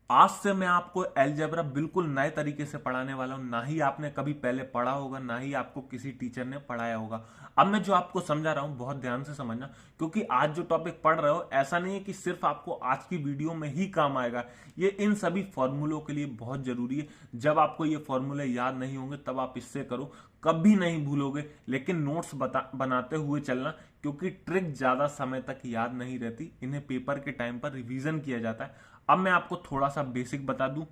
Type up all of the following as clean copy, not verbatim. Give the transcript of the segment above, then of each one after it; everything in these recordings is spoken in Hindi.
आज से मैं आपको अलजेब्रा बिल्कुल नए तरीके से पढ़ाने वाला हूं। ना ही आपने कभी पहले पढ़ा होगा, ना ही आपको किसी टीचर ने पढ़ाया होगा। अब मैं जो आपको समझा रहा हूं बहुत ध्यान से समझना, क्योंकि आज जो टॉपिक पढ़ रहे हो ऐसा नहीं है कि सिर्फ आपको आज की वीडियो में ही काम आएगा। ये इन सभी फॉर्मूलों के लिए बहुत जरूरी है। जब आपको ये फॉर्मूले याद नहीं होंगे तब आप इससे करो, कभी नहीं भूलोगे। लेकिन नोट्स बनाते हुए चलना, क्योंकि ट्रिक ज्यादा समय तक याद नहीं रहती, इन्हें पेपर के टाइम पर रिवीजन किया जाता है। अब मैं आपको थोड़ा सा बेसिक बता दूं।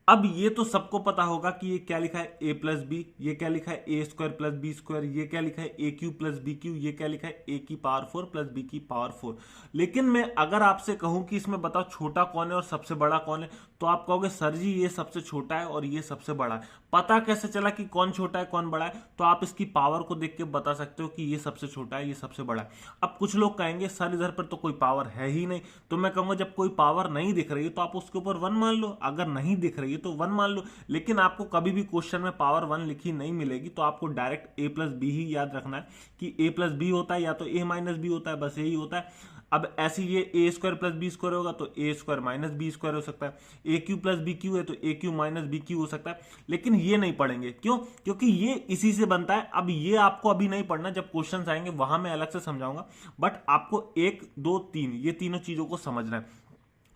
अब ये तो सबको पता होगा कि ये क्या लिखा है, ए प्लस बी, ये क्या लिखा है, ए स्क्वायर प्लस बी स्क्वायर, ये क्या लिखा है, ए क्यू प्लस बी क्यू, ये क्या लिखा है, ए की पावर 4 प्लस बी की पावर 4। लेकिन मैं अगर आपसे कहूं कि इसमें बताओ छोटा कौन है और सबसे बड़ा कौन है, तो आप कहोगे सर जी ये सबसे छोटा है और ये सबसे बड़ा है। पता कैसे चला कि कौन छोटा है कौन बड़ा है? तो आप इसकी पावर को देख के बता सकते हो कि ये सबसे छोटा है, ये सबसे बड़ा है। अब कुछ लोग कहेंगे सर इधर पर तो कोई पावर है ही नहीं, तो मैं कहूंगा जब कोई पावर नहीं दिख रही है तो आप उसके ऊपर 1 मान लो, अगर नहीं दिख रही है तो 1 मान लो। लेकिन आपको कभी भी क्वेश्चन में पावर 1 लिखी नहीं मिलेगी, तो आपको डायरेक्ट ए प्लस बी ही याद रखना है कि ए प्लस बी होता है या तो ए माइनस बी होता है, बस यही होता है। अब ऐसे ये ए स्क्वायर प्लस बी स्क्वायर होगा तो ए स्क्वायर माइनस बी स्क्वायर हो सकता है, ए क्यू प्लस बी क्यू है तो ए क्यू माइनस बी क्यू हो सकता है। लेकिन ये नहीं पढ़ेंगे, क्यों? क्योंकि ये इसी से बनता है। अब ये आपको अभी नहीं पढ़ना, जब क्वेश्चन आएंगे वहां मैं अलग से समझाऊंगा। बट आपको 1 2 3 ये तीनों चीजों को समझना है।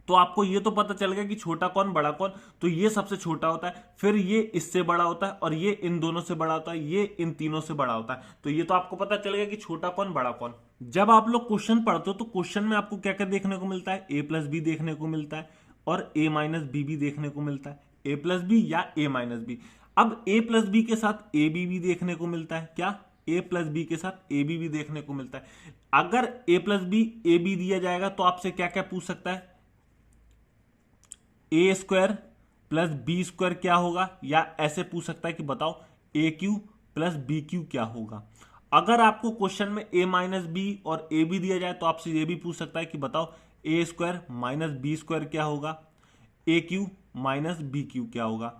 तो आपको ये तो पता चल गया कि छोटा कौन बड़ा कौन। तो ये सबसे छोटा होता है, फिर ये इससे बड़ा होता है, और ये इन दोनों से बड़ा होता है, ये इन तीनों से बड़ा होता है। तो ये तो आपको पता चल गया कि छोटा कौन बड़ा कौन। जब आप लोग क्वेश्चन पढ़ते हो तो क्वेश्चन में आपको क्या क्या देखने को मिलता है? ए प्लस बी देखने को मिलता है और ए माइनस बी भी देखने को मिलता है। ए प्लस बी या ए माइनस बी। अब ए प्लस बी के साथ ए बी भी देखने को मिलता है। क्या? ए प्लस बी के साथ ए बी भी देखने को मिलता है। अगर ए प्लस बी ए बी दिया जाएगा तो आपसे क्या क्या पूछ सकता है? ए स्क्वायर प्लस बी स्क्वायर क्या होगा, या ऐसे पूछ सकता है कि बताओ ए क्यू प्लस बी क्यू क्या होगा। अगर आपको क्वेश्चन में ए माइनस बी और ए बी दिया जाए तो आपसे ये भी पूछ सकता है कि बताओ ए स्क्वायर माइनस बी स्क्वायर क्या होगा, ए क्यू माइनस बी क्यू क्या होगा।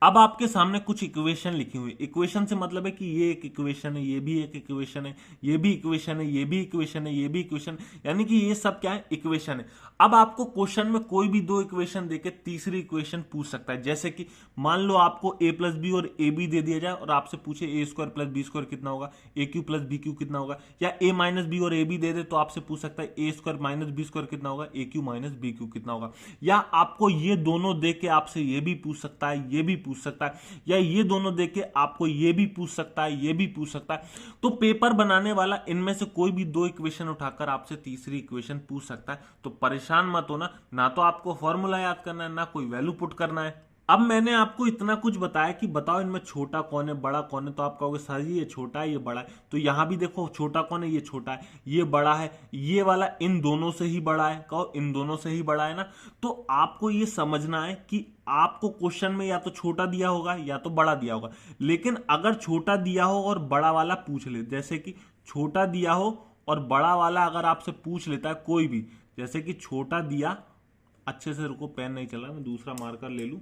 अब आपके सामने कुछ इक्वेशन लिखी हुई। इक्वेशन से मतलब है कि ये एक इक्वेशन है, ये भी एक इक्वेशन है, ये भी इक्वेशन है, ये भी इक्वेशन है, ये भी इक्वेशन, यानी कि ये सब क्या है? इक्वेशन है। अब आपको क्वेश्चन में कोई भी 2 इक्वेशन देके तीसरी इक्वेशन पूछ सकता है। जैसे कि मान लो आपको ए प्लस बी और ए बी दे दिया जाए और आपसे पूछे ए स्क्वायर प्लस बी स्क्वायर कितना होगा, ए क्यू प्लस बी क्यू कितना होगा। या ए माइनस बी और ए बी दे दे तो आपसे पूछ सकता है ए स्क्वायर माइनस बी स्क्वायर कितना होगा, ए क्यू माइनस बी क्यू कितना होगा। या आपको ये दोनों दे के आपसे ये भी पूछ सकता है, ये भी पूछ सकता है, या ये दोनों देके आपको ये भी पूछ सकता है, ये भी पूछ सकता है। तो पेपर बनाने वाला इनमें से कोई भी 2 इक्वेशन उठाकर आपसे तीसरी इक्वेशन पूछ सकता है। तो परेशान मत होना, ना तो आपको फॉर्मूला याद करना है, ना कोई वैल्यू पुट करना है। अब मैंने आपको इतना कुछ बताया कि बताओ इनमें छोटा कौन है बड़ा कौन है, तो आप कहोगे सर जी ये छोटा है ये बड़ा है। तो यहां भी देखो छोटा कौन है, ये छोटा है, ये बड़ा है, ये वाला इन दोनों से ही बड़ा है। कहो इन दोनों से ही बड़ा है ना। तो आपको ये समझना है कि आपको क्वेश्चन में या तो छोटा दिया होगा या तो बड़ा दिया होगा। लेकिन अगर छोटा दिया हो और बड़ा वाला पूछ ले, जैसे कि छोटा दिया हो और बड़ा वाला अगर आपसे पूछ लेता है कोई भी, जैसे कि छोटा दिया, अच्छे से रुको पेन नहीं चला, मैं दूसरा मार्कर ले लूं।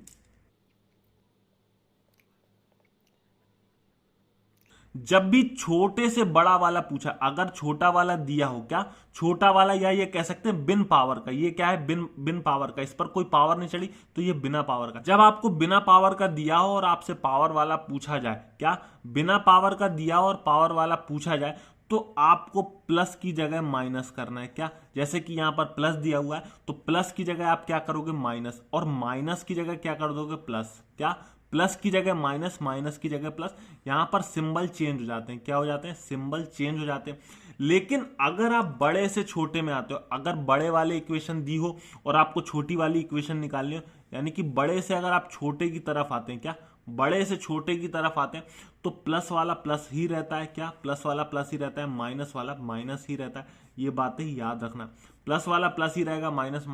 जब भी छोटे से बड़ा वाला पूछा, अगर छोटा वाला दिया हो, क्या छोटा वाला, या ये कह सकते हैं बिन पावर का, ये क्या है बिन बिन पावर का, इस पर कोई पावर नहीं चढ़ी तो ये बिना पावर का। जब आपको बिना पावर का दिया हो और आपसे पावर वाला पूछा जाए, क्या बिना पावर का दिया हो और पावर वाला पूछा जाए, तो आपको प्लस की जगह माइनस करना है। क्या? जैसे कि यहां पर प्लस दिया हुआ है तो प्लस की जगह आप क्या करोगे? माइनस, और माइनस की जगह क्या कर दोगे? प्लस। क्या? प्लस की जगह माइनस, माइनस की जगह प्लस। यहां पर सिंबल चेंज हो जाते हैं। क्या हो जाते हैं? सिंबल चेंज हो जाते हैं। लेकिन अगर आप बड़े से छोटे में आते हो, अगर बड़े वाले इक्वेशन दी हो और आपको छोटी वाली इक्वेशन निकालनी हो, यानी कि बड़े से अगर आप छोटे की तरफ आते हैं, क्या बड़े से छोटे की तरफ आते हैं, तो प्लस वाला प्लस ही रहता है। क्या? प्लस वाला प्लस ही रहता है, माइनस वाला माइनस ही रहता है। ये बातें याद रखना, प्लस वाला प्लस ही रहेगा, माइनस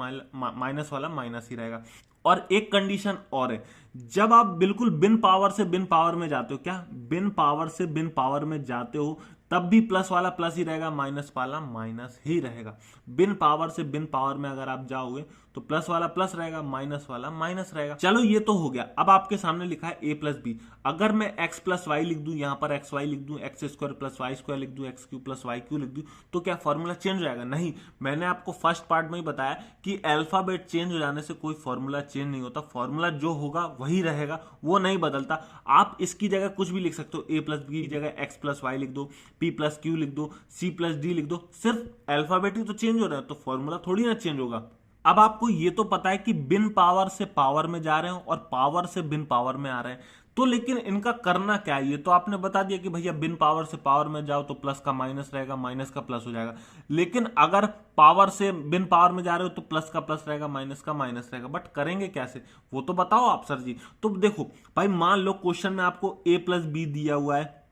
वाला माइनस ही रहेगा। और एक कंडीशन और है, जब आप बिल्कुल बिन पावर से बिन पावर में जाते हो, क्या बिन पावर से बिन पावर में जाते हो, तब भी प्लस वाला प्लस ही रहेगा, माइनस वाला माइनस ही रहेगा। बिन पावर से बिन पावर में अगर आप जाओगे तो प्लस वाला प्लस रहेगा, माइनस वाला माइनस रहेगा। चलो ये तो हो गया। अब आपके सामने लिखा है a प्लस बी। अगर मैं x प्लस वाई लिख दूं, यहां पर एक्स वाई लिख दूं, X square plus Y square लिख दूं, X Q plus Y Q लिख दूं, तो क्या फॉर्मूला चेंज हो जाएगा? नहीं। मैंने आपको फर्स्ट पार्ट में ही बताया कि अल्फाबेट चेंज हो जाने से कोई फॉर्मूला चेंज नहीं होता। फॉर्मूला जो होगा वही रहेगा, वो नहीं बदलता। आप इसकी जगह कुछ भी लिख सकते हो, a प्लस बी की जगह x प्लस वाई लिख दो, p प्लस क्यू लिख दो, c प्लस डी लिख दो। सिर्फ अल्फाबेट ही तो चेंज हो रहा है, तो फॉर्मूला थोड़ी ना चेंज होगा। अब आपको ये तो पता है कि बिन पावर से पावर में जा रहे हो और पावर से बिन पावर में आ रहे हैं, तो लेकिन इनका करना क्या है? ये तो आपने बता दिया कि भैया बिन पावर से पावर में जाओ तो प्लस का माइनस रहेगा, माइनस का प्लस हो जाएगा। लेकिन अगर पावर से बिन पावर में जा रहे हो तो प्लस का प्लस रहेगा, माइनस का माइनस रहेगा। बट करेंगे कैसे, वो तो बताओ आप सर जी। तो देखो भाई, मान लो क्वेश्चन में आपको a प्लस बी दिया हुआ है,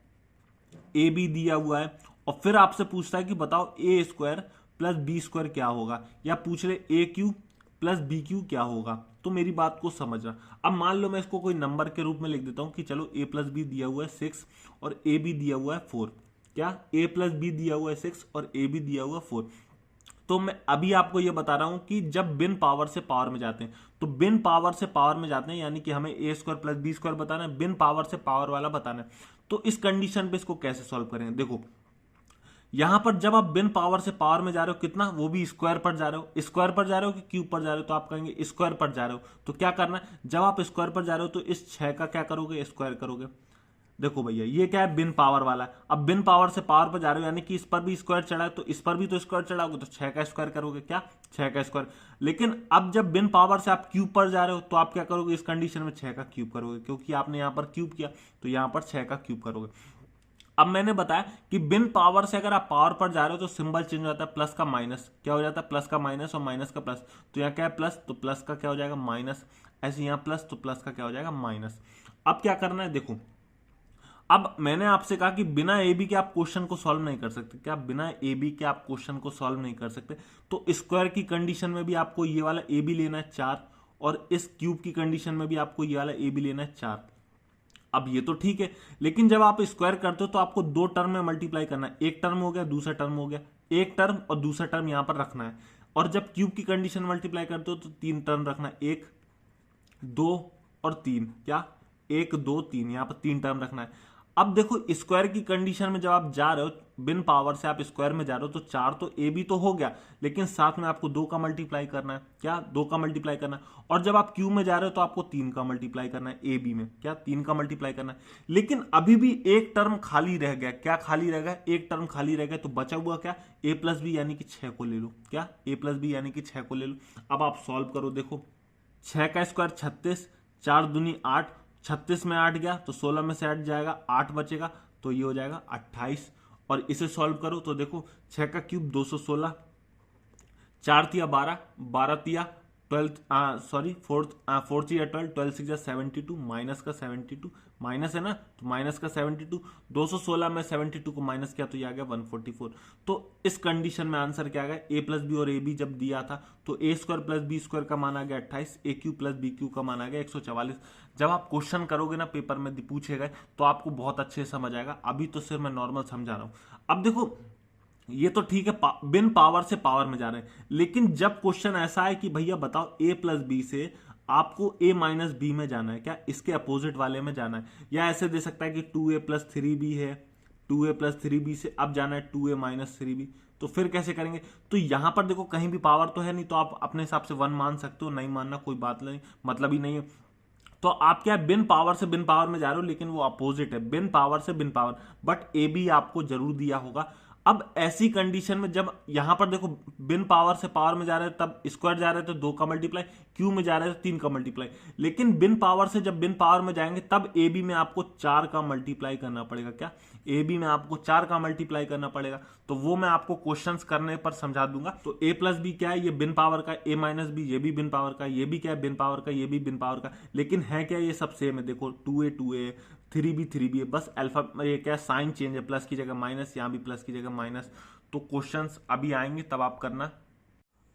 ए बी दिया हुआ है, और फिर आपसे पूछता है कि बताओ ए स्क्वायर प्लस बी स्क्वायर क्या होगा, या पूछ रहे ए क्यू प्लस बी क्यू क्या होगा। तो मेरी बात को समझना। अब मान लो मैं इसको कोई नंबर के रूप में लिख देता हूं कि चलो a प्लस बी दिया हुआ है 6 और ए बी दिया हुआ है 4। क्या a प्लस बी दिया हुआ है 6 और ए बी दिया हुआ है 4। तो मैं अभी आपको यह बता रहा हूं कि जब बिन पावर से पावर में जाते हैं, तो बिन पावर से पावर में जाते हैं, यानी कि हमें ए स्क्वायर प्लस बी स्क्वायर बताना है, बिन पावर से पावर वाला बताना है। तो इस कंडीशन पे इसको कैसे सॉल्व करेंगे? देखो यहां पर जब आप बिन पावर से पावर में जा रहे हो, कितना, वो भी स्क्वायर पर जा रहे हो, स्क्वायर पर जा रहे हो कि क्यूब पर जा रहे हो, तो आप कहेंगे स्क्वायर पर जा रहे हो। तो क्या करना है, जब आप स्क्वायर पर जा रहे हो तो इस 6 का क्या करोगे, स्क्वायर करोगे। देखो भैया ये क्या है, बिन पावर वाला है। अब बिन पावर से पावर पर जा रहे हो, यानी कि इस पर भी स्क्वायर चढ़ा है तो इस पर भी तो स्क्वायर चढ़ाओगे, तो 6 का स्क्वायर करोगे। क्या, 6 का स्क्वायर। लेकिन अब जब बिन पावर से आप क्यूब पर जा रहे हो तो आप क्या करोगे, इस कंडीशन में 6 का क्यूब करोगे, क्योंकि आपने यहां पर क्यूब किया तो यहां पर 6 का क्यूब करोगे। अब मैंने बताया कि बिन पावर से अगर आप पावर पर जा रहे हो तो सिंबल चेंज हो जाता है, प्लस का माइनस। क्या हो जाता है, प्लस का माइनस और माइनस का प्लस। तो यहाँ क्या है, प्लस, तो प्लस का क्या हो जाएगा, माइनस। ऐसे यहाँ प्लस, तो प्लस का क्या हो जाएगा, माइनस। अब क्या करना है, देखो अब मैंने आपसे कहा कि बिना ए बी के आप क्वेश्चन को सॉल्व नहीं कर सकते। क्या, बिना ए बी के आप क्वेश्चन को सॉल्व नहीं कर सकते? तो स्क्वायर की कंडीशन में भी आपको ये वाला ए बी लेना है 4, और इस क्यूब की कंडीशन में भी आपको ये वाला ए बी लेना है 4। अब ये तो ठीक है, लेकिन जब आप स्क्वायर करते हो तो आपको 2 टर्म में मल्टीप्लाई करना है। एक टर्म हो गया, दूसरा टर्म हो गया, एक टर्म और दूसरा टर्म यहां पर रखना है। और जब क्यूब की कंडीशन मल्टीप्लाई करते हो तो 3 टर्म रखना है, 1 2 और 3। क्या, 1 2 3, यहां पर 3 टर्म रखना है। अब देखो स्क्वायर की कंडीशन में जब आप जा रहे हो, बिन पावर से आप स्क्वायर में जा रहे हो, तो 4 तो ए बी तो हो गया, लेकिन साथ में आपको 2 का मल्टीप्लाई करना है। क्या, 2 का मल्टीप्लाई करना है। और जब आप क्यू में जा रहे हो तो आपको 3 का मल्टीप्लाई करना है ए बी में। क्या, 3 का मल्टीप्लाई करना है। लेकिन अभी भी एक टर्म खाली रह गया। क्या खाली रह गया, एक टर्म खाली रह गया। तो बचा हुआ क्या, ए प्लस बी यानी कि 6 को ले लो। क्या, ए प्लस बी यानी कि 6 को ले लो। अब आप सॉल्व करो, देखो 6 का स्क्वायर 36, 4 दूनी 8, 36 में 8 गया तो 16 में से 8 जाएगा, 8 बचेगा, तो ये हो जाएगा 28। और इसे सॉल्व करो तो देखो 6 का क्यूब 216, 4 तिया 12, 12 तिया 12, सॉरी 4 तिया 12, 12 6 जा 72, माइनस का 72, माइनस है ना, तो माइनस का 72, 216 में 72 को माइनस किया तो ये आ गया 144। तो इस कंडीशन में आंसर क्या आ गया, ए प्लस बी और ए बी जब दिया था तो ए स्क्वायर प्लस बी स्क्वायर का मान आ गया 28, ए क्यू प्लस बी क्यू का मान आ गया 144। जब आप क्वेश्चन करोगे ना, पेपर में पूछे गए, तो आपको बहुत अच्छे से समझ आएगा। अभी तो सिर्फ मैं नॉर्मल समझा रहा हूं। अब देखो ये तो ठीक है, बिन पावर से पावर में जा रहे हैं, लेकिन जब क्वेश्चन ऐसा है कि भैया बताओ ए प्लस बी से आपको ए माइनस बी में जाना है, क्या इसके अपोजिट वाले में जाना है, या ऐसे दे सकता है कि 2a प्लस 3b है, 2a प्लस 3b से अब जाना है 2a माइनस 3b। तो फिर कैसे करेंगे? तो यहां पर देखो कहीं भी पावर तो है नहीं, तो आप अपने हिसाब से 1 मान सकते हो, नहीं मानना कोई बात नहीं, मतलब ही नहीं है। तो आप क्या बिन पावर से बिन पावर में जा रहे हो, लेकिन वो अपोजिट है, बिन पावर से बिन पावर। बट ए बी आपको जरूर दिया होगा। अब ऐसी कंडीशन में जब यहां पर देखो बिन पावर से पावर में जा रहे हैं, तब स्क्वायर जा रहे हैं तो 2 का मल्टीप्लाई, क्यू में जा रहे हैं तो 3 का मल्टीप्लाई। लेकिन बिन पावर से जब बिन पावर में जाएंगे तब ए बी में आपको 4 का मल्टीप्लाई करना पड़ेगा। क्या, ए बी में आपको 4 का मल्टीप्लाई करना पड़ेगा। तो वो मैं आपको क्वेश्चंस करने पर समझा दूंगा। तो ए प्लस बी क्या है, ये बिन पावर का, ए माइनस बी ये भी बिन पावर का, ये भी क्या है बिन पावर का, ये भी बिन पावर का। लेकिन है क्या, ये सब सेम है। देखो 2a 3b है, बस अल्फा ये क्या साइन चेंज है, प्लस की जगह माइनस, यहाँ भी प्लस की जगह माइनस। तो क्वेश्चंस अभी आएंगे तब आप करना।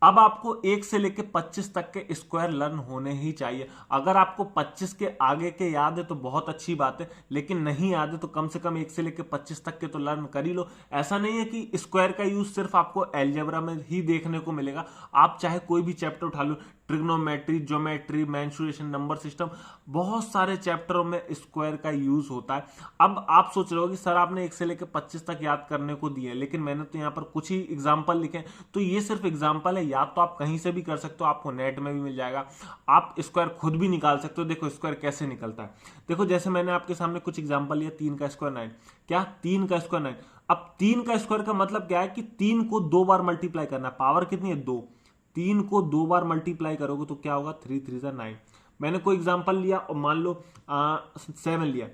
अब आपको 1 से लेके 25 तक के स्क्वायर लर्न होने ही चाहिए। अगर आपको 25 के आगे के याद है तो बहुत अच्छी बात है, लेकिन नहीं याद है तो कम से कम 1 से लेके 25 तक के तो लर्न कर ही लो। ऐसा नहीं है कि स्क्वायर का यूज सिर्फ आपको अलजेब्रा में ही देखने को मिलेगा, आप चाहे कोई भी चैप्टर उठा लो, trigonometry, geometry, mensuration, number system, बहुत सारे चैप्टरों में स्क्वायर का यूज होता है। अब आप सोच रहे हो कि सर आपने 1 से लेकर 25 तक याद करने को दिए, लेकिन मैंने तो यहाँ पर कुछ ही एग्जाम्पल लिखे हैं। तो ये सिर्फ एग्जाम्पल है, याद तो आप कहीं से भी कर सकते हो, आपको नेट में भी मिल जाएगा, आप स्क्वायर खुद भी निकाल सकते हो। देखो स्क्वायर कैसे निकलता है, देखो जैसे मैंने आपके सामने कुछ एग्जाम्पल लिया, 3 का स्क्वायर 9, क्या 3 का स्क्वायर 9। अब 3 का स्क्वायर का मतलब क्या है कि 3 को 2 बार मल्टीप्लाई करना, पावर कितनी है 2, 3 को 2 बार मल्टीप्लाई करोगे तो क्या होगा 3 3 9। मैंने कोई एग्जांपल लिया और मान लो 7 लिया,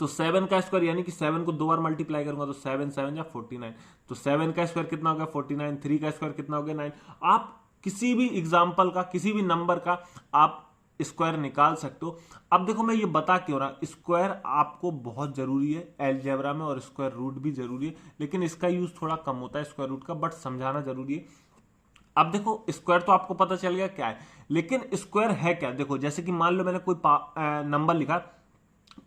तो 7 का स्क्वायर यानी कि 7 को 2 बार मल्टीप्लाई करूंगा तो 7 7 या 49, तो 7 का स्क्वायर कितना हो गया 49, 3 का स्क्वायर कितना हो गया 9। आप किसी भी एग्जाम्पल का, किसी भी नंबर का आप स्क्वायर निकाल सकते हो। अब देखो मैं ये बता क्यों रहा, स्क्वायर आपको बहुत जरूरी है अलजेब्रा में, और स्क्वायर रूट भी जरूरी है, लेकिन इसका यूज थोड़ा कम होता है स्क्वायर रूट का, बट समझाना जरूरी है। अब देखो स्क्वायर तो आपको पता चल गया क्या है, लेकिन स्क्वायर है क्या। देखो जैसे कि मान लो मैंने कोई नंबर लिखा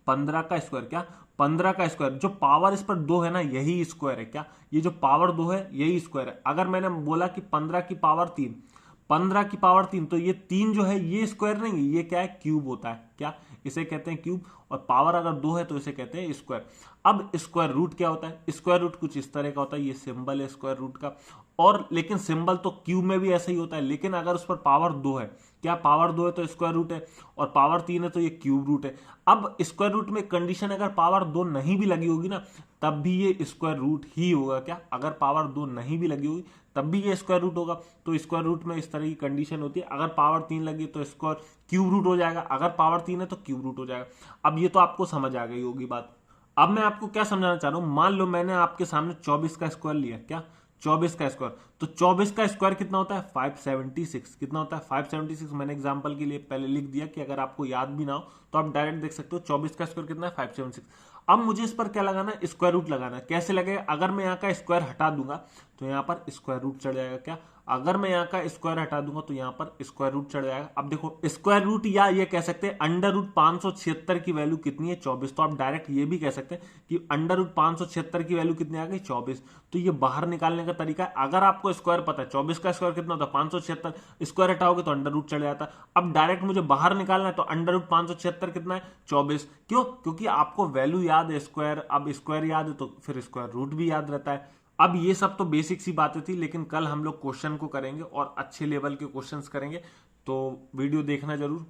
15 का स्क्वायर, क्या 15 का स्क्वायर, जो पावर इस पर 2 है ना यही स्क्वायर है, क्या ये जो पावर 2 है यही स्क्वायर है। अगर मैंने बोला कि 15 की पावर 3, 15 की पावर 3, तो ये 3 जो है ये स्क्वायर नहीं है, ये क्या है क्यूब होता है, क्या इसे कहते हैं क्यूब, और पावर अगर 2 है तो इसे कहते हैं स्क्वायर। अब स्क्वायर रूट क्या होता है, स्क्वायर रूट कुछ इस तरह का होता है, ये सिंबल है स्क्वायर रूट का, और लेकिन सिंबल तो क्यूब में भी ऐसा ही होता है, लेकिन अगर उस पर पावर 2 है, क्या पावर 2 है तो स्क्वायर रूट है, और पावर 3 है तो ये क्यूब रूट है। अब स्क्वायर रूट में कंडीशन अगर पावर 2 नहीं भी लगी होगी ना तब भी ये स्क्वायर रूट ही होगा, क्या अगर पावर 2 नहीं भी लगी होगी तब भी ये स्क्वायर रूट होगा। तो स्क्वायर रूट में इस तरह की कंडीशन होती है, अगर पावर 3 लगी तो स्क्वायर क्यूब रूट हो जाएगा, अगर पावर 3 है तो क्यूब रूट हो जाएगा। अब ये तो आपको समझ आ गई होगी बात। अब मैं आपको क्या समझाना चाह रहा हूं, मान लो मैंने आपके सामने 24 का स्क्वायर लिया, क्या 24 का स्क्वायर, तो 24 का स्क्वायर कितना होता है 576, कितना होता है 576। मैंने एग्जांपल के लिए पहले लिख दिया कि अगर आपको याद भी ना हो तो आप डायरेक्ट देख सकते हो 24 का स्क्वायर कितना है 576। अब मुझे इस पर क्या लगाना है स्क्वायर रूट लगाना है। कैसे लगेगा, अगर मैं यहाँ का स्क्वायर हटा दूंगा तो यहाँ पर स्क्वायर रूट चढ़ जाएगा, क्या अगर मैं यहाँ का स्क्वायर हटा दूंगा तो यहाँ पर स्क्वायर रूट चढ़ जाएगा। अब देखो स्क्वायर रूट या ये कह सकते हैं अंडर रूट 576 की वैल्यू कितनी है 24, तो आप डायरेक्ट ये भी कह सकते हैं कि अंडर रूट 576 की वैल्यू कितनी आ गई 24। तो ये बाहर निकालने का तरीका है, अगर आपको स्क्वायर पता है 24 का स्क्वायर कितना होता है 576, स्क्वायर हटाओगे तो अंडर रूट चढ़ जाता है। अब डायरेक्ट मुझे बाहर निकालना है तो अंडर रूट 576 कितना है 24, क्यों क्योंकि आपको वैल्यू याद है स्क्वायर, अब स्क्वायर याद है तो फिर स्क्वायर रूट भी याद रहता है। अब ये सब तो बेसिक सी बातें थी, लेकिन कल हम लोग क्वेश्चन को करेंगे और अच्छे लेवल के क्वेश्चंस करेंगे, तो वीडियो देखना जरूर।